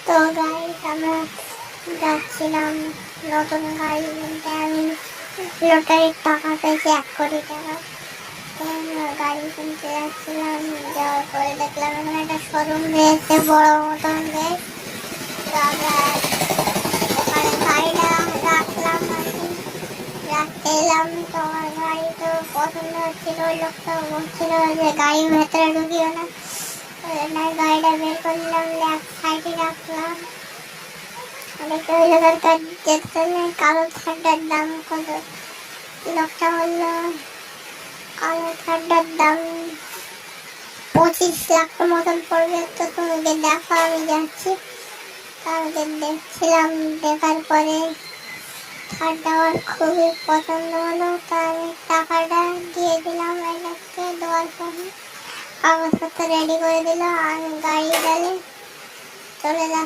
তো গাইস আমরা যাচ্ছিলাম নতুন গাড়ি কিনতে। আমি লটারির টাকা পেয়েছি 1 কোটি টাকা। গাড়ি কিনতে যাচ্ছিলাম, যাওয়ার পরে দেখলাম এখানে একটা শোরুম রয়েছে বড় মতন বেশ। তো আমরা ওখানে গাড়িটা রাখলাম আর কি, রাখতে এলাম। তো আমার গাড়ি তো পছন্দ হচ্ছিল, ওই লোকটা বলছিল যে গাড়ির ভেতরে ঢুকিও না, গাড়িটা বের করলাম, এক সাইডে রাখলাম। দেখে ওই লোকের কাছে যেতে কালো থার্ডার দাম কত। লোকটা বললো কালো থার্ডার দাম 25 লাখ মতন পড়বে। তো তোমাকে দেখো, আমি যাচ্ছি। তাহলে দেখছিলাম, দেখার পরে থার্ডটা আমার খুবই পছন্দ হলো। তা আমি টাকাটা দিয়ে দিলাম এই লোককে। দেওয়ার পরে কাগজপত্র রেডি করে দিল, আমি গাড়ি ডালে চলে যাচ্ছি।